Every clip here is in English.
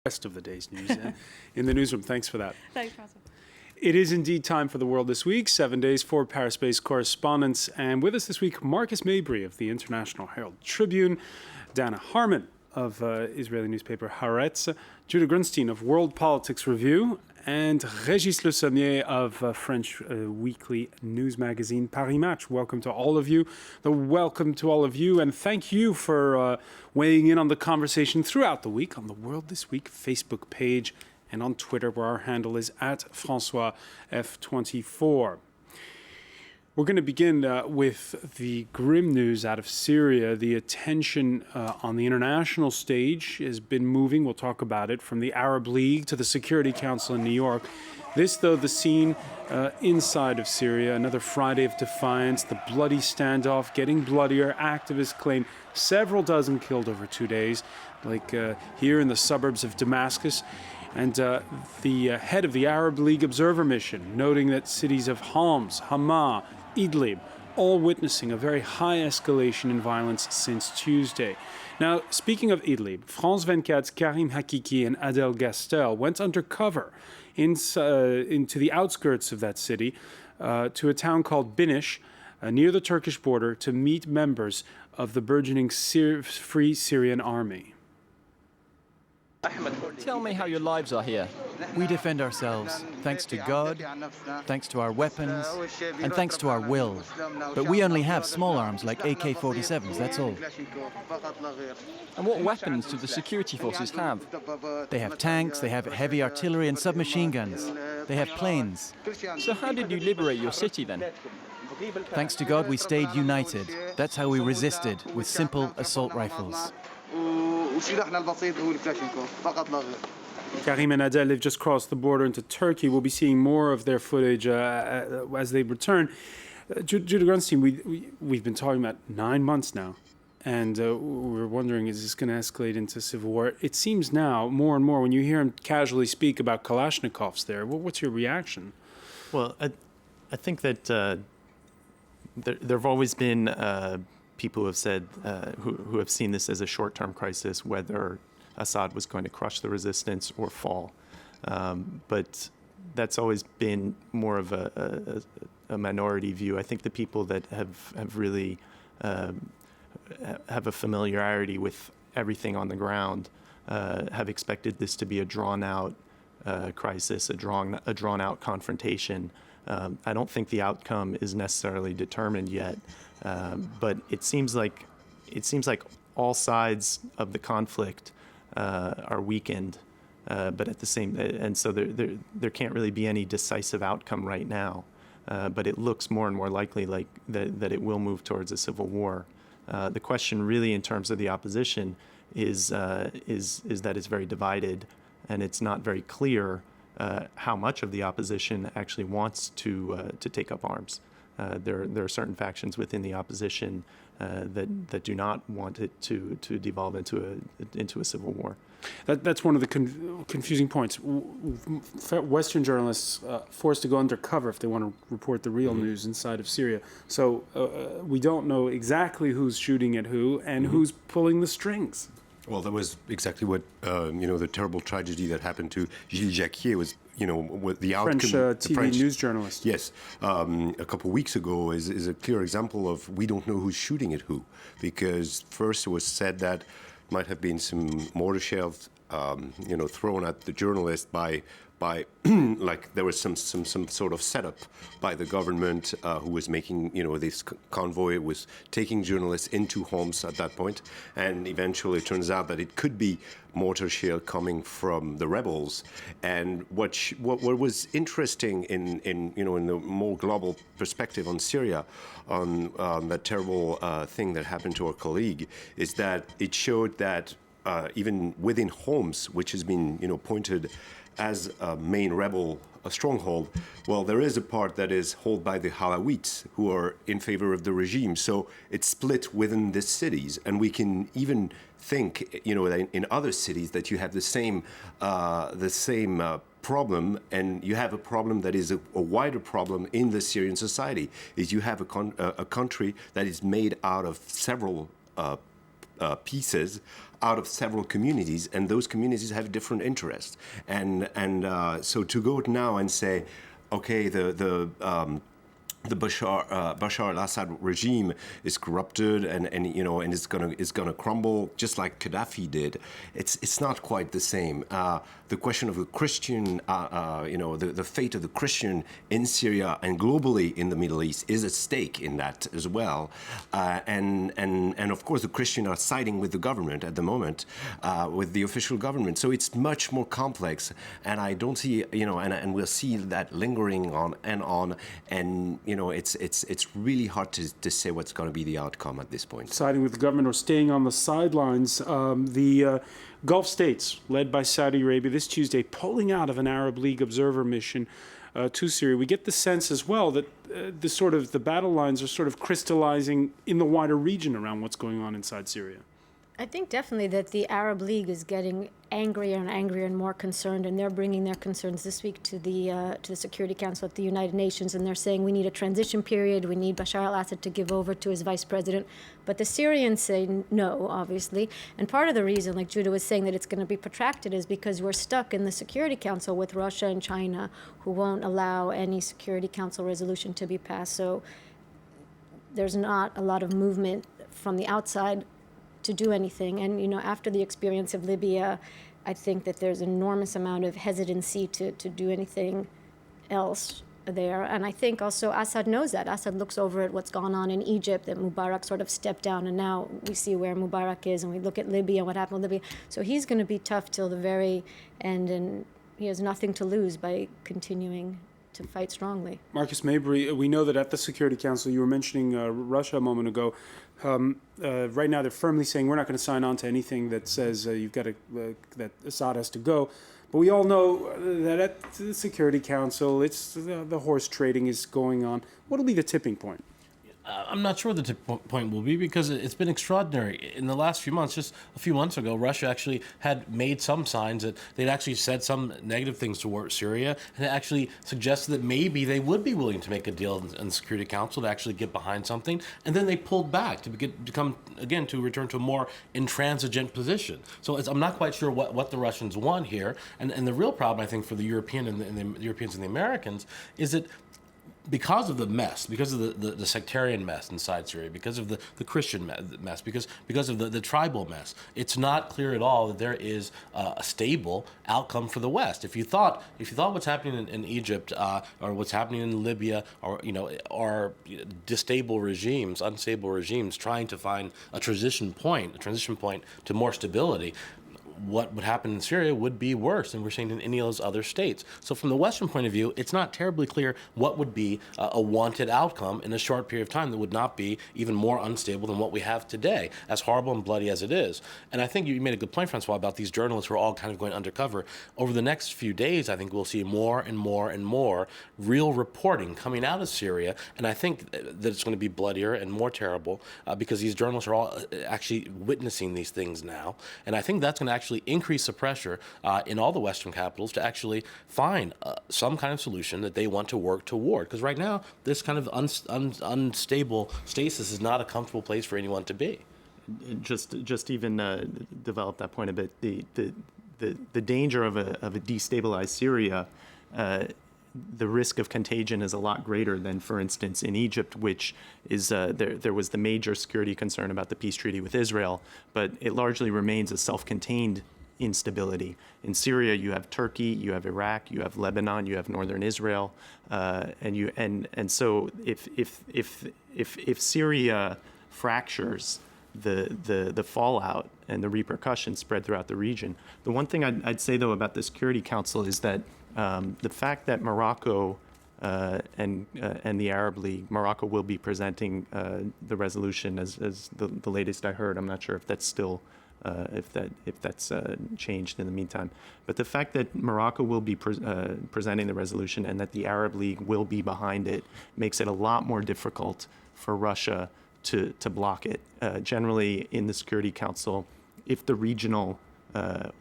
Rest of the day's news in the newsroom. Thanks for that. Thanks, François. It is indeed time for The World This Week, 7 days for Paris-based correspondents. And with us this week, Marcus Mabry of the International Herald Tribune, Dana Harman of Israeli newspaper Haaretz, Judah Grunstein of World Politics Review, and Régis Le Sommier of French weekly news magazine Paris Match. Welcome to all of you. Welcome to all of you, and thank you for weighing in on the conversation throughout the week on the World This Week Facebook page and on Twitter, where our handle is @François F24. We're going to begin with the grim news out of Syria. The attention on the international stage has been moving. We'll talk about it, from the Arab League to the Security Council in New York. This, though, the scene inside of Syria. Another Friday of defiance, the bloody standoff getting bloodier. Activists claim several dozen killed over 2 days, like here in the suburbs of Damascus. And the head of the Arab League Observer Mission, noting that cities of Homs, Hama, Idlib, all witnessing a very high escalation in violence since Tuesday. Now, speaking of Idlib, France 24's Karim Hakiki and Adel Gastel went undercover into the outskirts of that city to a town called Binish, near the Turkish border, to meet members of the burgeoning Free Syrian Army. Tell me how your lives are here. We defend ourselves, thanks to God, thanks to our weapons, and thanks to our will. But we only have small arms like AK-47s, that's all. And what weapons do the security forces have? They have tanks, they have heavy artillery and submachine guns. They have planes. So how did you liberate your city then? Thanks to God, we stayed united. That's how we resisted, with simple assault rifles. Karim and Adel, they've just crossed the border into Turkey. We'll be seeing more of their footage as they return. Judah Grunstein, we've been talking about 9 months now, and we're wondering, is this going to escalate into civil war? It seems now, more and more, when you hear him casually speak about Kalashnikovs there, what's your reaction? Well, I think that there have always been people who have said, who have seen this as a short-term crisis, whether Assad was going to crush the resistance or fall. But that's always been more of a minority view. I think the people that have really have a familiarity with everything on the ground have expected this to be a drawn-out crisis, a drawn-out confrontation. I don't think the outcome is necessarily determined yet, but it seems like all sides of the conflict are weakened, but at the same, and so there can't really be any decisive outcome right now. But it looks more and more likely like that it will move towards a civil war. The question really, in terms of the opposition, is that it's very divided, and it's not very clear how much of the opposition actually wants to take up arms. There are certain factions within the opposition that do not want it to devolve into a civil war. That's one of the confusing points. Western journalists forced to go undercover if they want to report the real news inside of Syria. So we don't know exactly who's shooting at who and who's pulling the strings. Well, that was exactly what, the terrible tragedy that happened to Gilles Jacquier was, with the outcome. French TV news journalist. Yes. A couple of weeks ago is a clear example of we don't know who's shooting at who. Because first it was said that might have been some mortar shells, thrown at the journalist by like there was some sort of setup by the government who was making, this convoy was taking journalists into Homs at that point, and eventually it turns out that it could be mortar shell coming from the rebels. And what was interesting in the more global perspective on Syria, on that terrible thing that happened to our colleague, is that it showed that even within Homs, which has been pointed as a main rebel a stronghold, well, there is a part that is held by the Alawites, who are in favor of the regime. So it's split within the cities, and we can even think, in other cities that you have the same problem, and you have a problem that is a wider problem in the Syrian society. Is you have a country that is made out of several pieces out of several communities, and those communities have different interests. And so to go now and say, okay, the Bashar al-Assad regime is corrupted and it's gonna crumble just like Gaddafi did. It's not quite the same. The question of the Christian, the fate of the Christian in Syria and globally in the Middle East is at stake in that as well. And of course the Christians are siding with the government at the moment, with the official government. So it's much more complex. And I don't see, and we'll see that lingering on, and it's really hard to say what's going to be the outcome at this point. Siding with the government or staying on the sidelines. The Gulf states, led by Saudi Arabia, this Tuesday pulling out of an Arab League observer mission to Syria. We get the sense as well that the battle lines are sort of crystallizing in the wider region around what's going on inside Syria. I think definitely that the Arab League is getting angrier and angrier and more concerned, and they're bringing their concerns this week to the Security Council at the United Nations, and they're saying we need a transition period, we need Bashar al-Assad to give over to his vice president. But the Syrians say no, obviously, and part of the reason, like Judah was saying, that it's going to be protracted is because we're stuck in the Security Council with Russia and China, who won't allow any Security Council resolution to be passed. So there's not a lot of movement from the outside to do anything. And, after the experience of Libya, I think that there's an enormous amount of hesitancy to do anything else there. And I think also Assad knows that. Assad looks over at what's gone on in Egypt, that Mubarak sort of stepped down, and now we see where Mubarak is, and we look at Libya and what happened with Libya. So he's going to be tough till the very end, and he has nothing to lose by continuing to fight strongly. Marcus Mabry, we know that at the Security Council, you were mentioning Russia a moment ago. Right now, they're firmly saying we're not going to sign on to anything that says that Assad has to go. But we all know that at the Security Council, it's the horse trading is going on. What will be the tipping point? I'm not sure what the tipping point will be, because it's been extraordinary. In the last few months, just a few months ago, Russia actually had made some signs that they'd actually said some negative things toward Syria, and actually suggested that maybe they would be willing to make a deal in the Security Council to actually get behind something. And then they pulled back to return to a more intransigent position. So I'm not quite sure what the Russians want here. And the real problem, I think, for the Europeans and the Americans is that because of the mess, because of the sectarian mess inside Syria, because of the Christian mess, because of the tribal mess, it's not clear at all that there is a stable outcome for the West. If you thought what's happening in Egypt or what's happening in Libya are unstable regimes trying to find a transition point to more stability, what would happen in Syria would be worse than we're seeing in any of those other states. So from the Western point of view, it's not terribly clear what would be a wanted outcome in a short period of time that would not be even more unstable than what we have today, as horrible and bloody as it is. And I think you made a good point, Francois, about these journalists who are all kind of going undercover. Over the next few days, I think we'll see more and more and more real reporting coming out of Syria, and I think that it's going to be bloodier and more terrible because these journalists are all actually witnessing these things now. And I think that's going to actually increase the pressure in all the Western capitals to actually find some kind of solution that they want to work toward. Because right now, this kind of unstable stasis is not a comfortable place for anyone to be. Just even develop that point a bit. The danger of a destabilized Syria. The risk of contagion is a lot greater than, for instance, in Egypt, which is there was the major security concern about the peace treaty with Israel, but it largely remains a self-contained instability. In Syria, you have Turkey, you have Iraq, you have Lebanon, you have northern Israel, and so if Syria fractures, the fallout and the repercussions spread throughout the region. The one thing I'd say though about the Security Council is that the fact that Morocco and the Arab League, Morocco will be presenting the resolution as the latest I heard. I'm not sure if that's still if that's changed in the meantime. But the fact that Morocco will be presenting the resolution and that the Arab League will be behind it makes it a lot more difficult for Russia to block it. Generally, in the Security Council, if the regional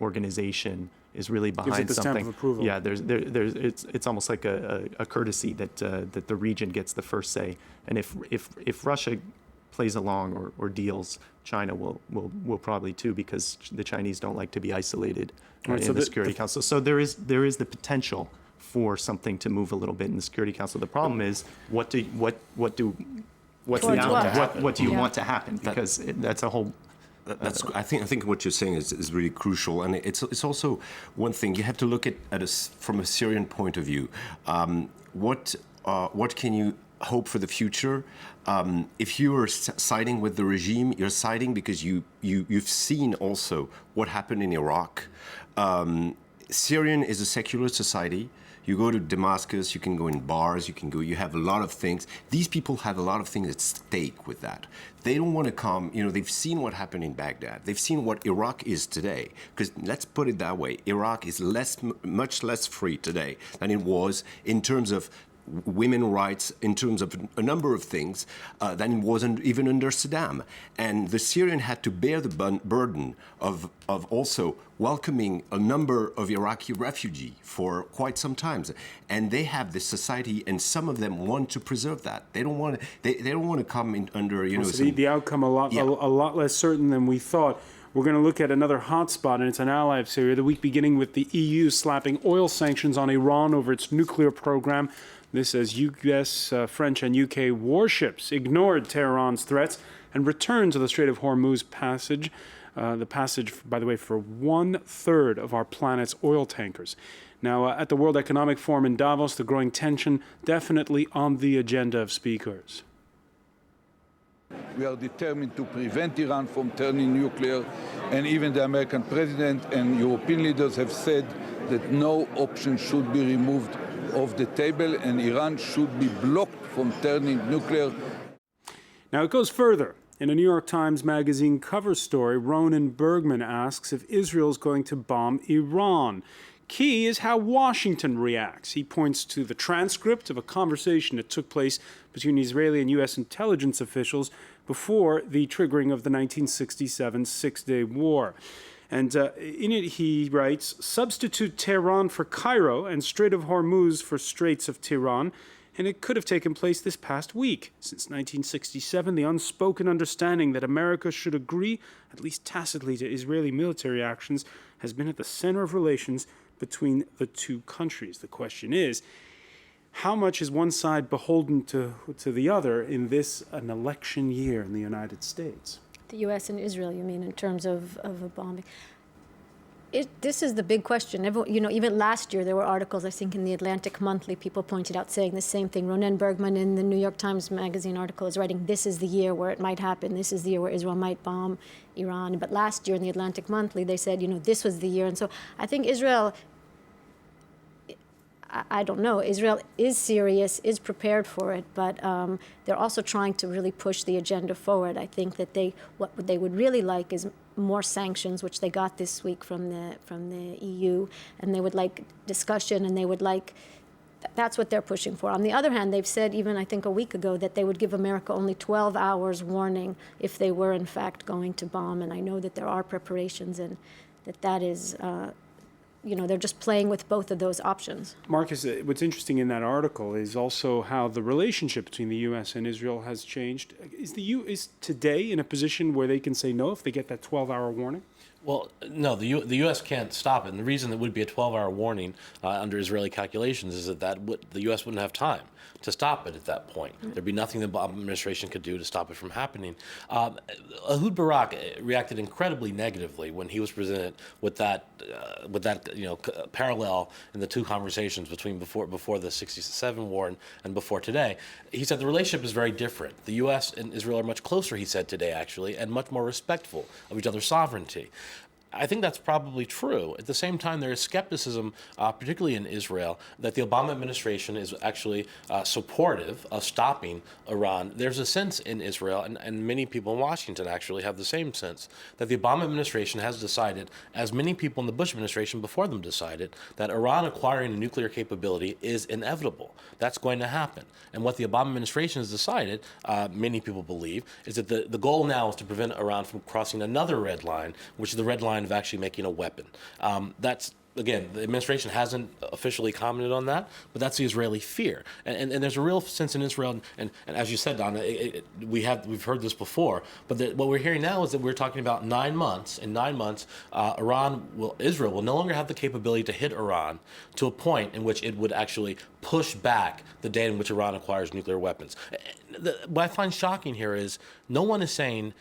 organization is really behind the something, stamp of approval. Yeah, it's almost like a courtesy that the region gets the first say. And if Russia plays along or deals, China will probably too, because the Chinese don't like to be isolated in the Security Council. So there is the potential for something to move a little bit in the Security Council. The problem is what do you want to happen? Because that's a whole. I think what you're saying is really crucial, and it's also one thing you have to look at from a Syrian point of view. What can you hope for the future? If you are siding with the regime, you're siding because you've seen also what happened in Iraq. Syrian is a secular society. You go to Damascus, you can go in bars, you have a lot of things. These people have a lot of things at stake with that. They don't want to come, they've seen what happened in Baghdad. They've seen what Iraq is today. Because let's put it that way, Iraq is much less free today than it was in terms of women's rights, in terms of a number of things, than it wasn't even under Saddam. And the Syrian had to bear the burden of also welcoming a number of Iraqi refugees for quite some time. And they have this society, and some of them want to preserve that. They don't want to. They don't want to come in under So the outcome a lot less certain than we thought. We're going to look at another hotspot, and it's an ally of Syria. The week beginning with the EU slapping oil sanctions on Iran over its nuclear program. This as US, French, and UK warships ignored Tehran's threats and returned to the Strait of Hormuz passage. The passage, by the way, for 1/3 of our planet's oil tankers. Now, at the World Economic Forum in Davos, the growing tension definitely on the agenda of speakers. We are determined to prevent Iran from turning nuclear, and even the American president and European leaders have said that no option should be removed off the table, and Iran should be blocked from turning nuclear. Now, it goes further. In a New York Times Magazine cover story, Ronan Bergman asks if Israel is going to bomb Iran. Key is how Washington reacts. He points to the transcript of a conversation that took place between Israeli and U.S. intelligence officials before the triggering of the 1967 Six-Day War. And in it, he writes, substitute Tehran for Cairo and Strait of Hormuz for Straits of Tehran, and it could have taken place this past week. Since 1967, the unspoken understanding that America should agree, at least tacitly, to Israeli military actions has been at the center of relations between the two countries. The question is, how much is one side beholden to the other in an election year in the United States? The U.S. and Israel, you mean, in terms of a bombing? This is the big question. Even last year, there were articles, I think, in the Atlantic Monthly, people pointed out saying the same thing. Ronan Bergman in the New York Times Magazine article is writing, this is the year where it might happen. This is the year where Israel might bomb Iran. But last year in the Atlantic Monthly, they said, this was the year. And so I think Israel, I don't know, Israel is serious, is prepared for it, but they're also trying to really push the agenda forward. I think that what they would really like is more sanctions, which they got this week from the EU, and they would like discussion, and they would like, that's what they're pushing for. On the other hand, they've said, even I think a week ago, that they would give America only 12 hours warning if they were in fact going to bomb, and I know that there are preparations, and that is, they're just playing with both of those options. Marcus, what's interesting in that article is also how the relationship between the U.S. and Israel has changed. Is today in a position where they can say no if they get that 12-hour warning? Well, no, the U.S. can't stop it. And the reason it would be a 12-hour warning under Israeli calculations is that the U.S. wouldn't have time to stop it at that point. There'd be nothing the Obama administration could do to stop it from happening. Ehud Barak reacted incredibly negatively when he was presented with that parallel in the two conversations between before the 67 war and before today. He said the relationship is very different. The U.S. and Israel are much closer, he said today, actually, and much more respectful of each other's sovereignty. I think that's probably true. At the same time, there is skepticism, particularly in Israel, that the Obama administration is actually supportive of stopping Iran. There's a sense in Israel, and many people in Washington actually have the same sense, that the Obama administration has decided, as many people in the Bush administration before them decided, that Iran acquiring a nuclear capability is inevitable. That's going to happen. And what the Obama administration has decided, many people believe, is that the goal now is to prevent Iran from crossing another red line, which is the red line of actually making a weapon. That's again, the administration hasn't officially commented on that, but that's the Israeli fear, and there's a real sense in Israel, and as you said, Donna, we've heard this before, but what we're hearing now is that we're talking about 9 months. In 9 months, Israel will no longer have the capability to hit Iran to a point in which it would actually push back the day in which Iran acquires nuclear weapons. What I find shocking here is no one is saying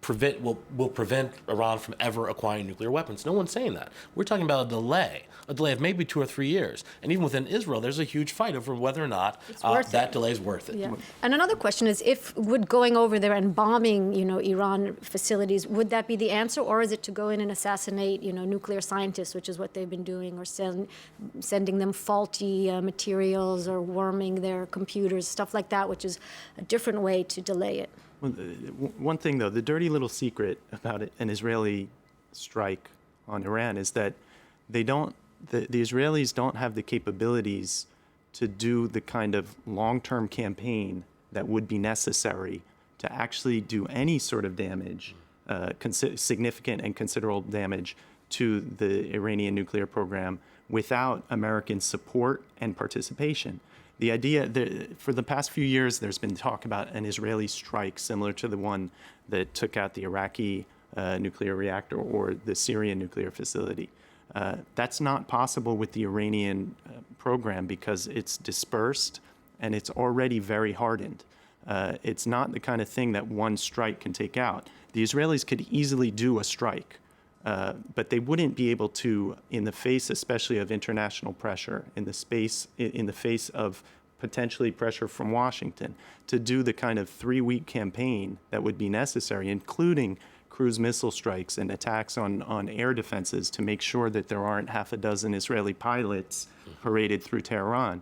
will prevent Iran from ever acquiring nuclear weapons. No one's saying that. We're talking about a delay of maybe 2 or 3 years. And even within Israel, there's a huge fight over whether or not that delay is worth it. Yeah. And another question is, would going over there and bombing, Iran facilities, would that be the answer, or is it to go in and assassinate, nuclear scientists, which is what they've been doing, or sending them faulty materials or worming their computers, stuff like that, which is a different way to delay it. Well, one thing, though, the dirty little secret about an Israeli strike on Iran is that the Israelis don't have the capabilities to do the kind of long-term campaign that would be necessary to actually do any sort of damage, significant and considerable damage to the Iranian nuclear program without American support and participation. The idea that for the past few years, there's been talk about an Israeli strike similar to the one that took out the Iraqi nuclear reactor or the Syrian nuclear facility. That's not possible with the Iranian program because it's dispersed and it's already very hardened. It's not the kind of thing that one strike can take out. The Israelis could easily do a strike, but they wouldn't be able to, in the face especially of international pressure, in the face of potentially pressure from Washington, to do the kind of 3-week campaign that would be necessary, including cruise missile strikes and attacks on air defenses to make sure that there aren't half a dozen Israeli pilots paraded through Tehran.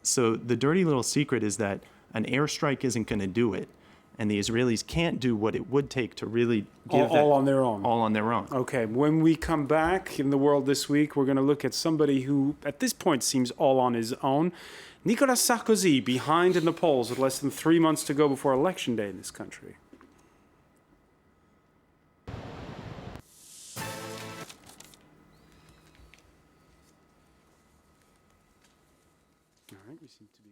So the dirty little secret is that an airstrike isn't going to do it. And the Israelis can't do what it would take to really give all on their own. All on their own. Okay, when we come back in the world this week, we're going to look at somebody who, at this point, seems all on his own. Nicolas Sarkozy, behind in the polls with less than 3 months to go before Election Day in this country. All right, we seem to be...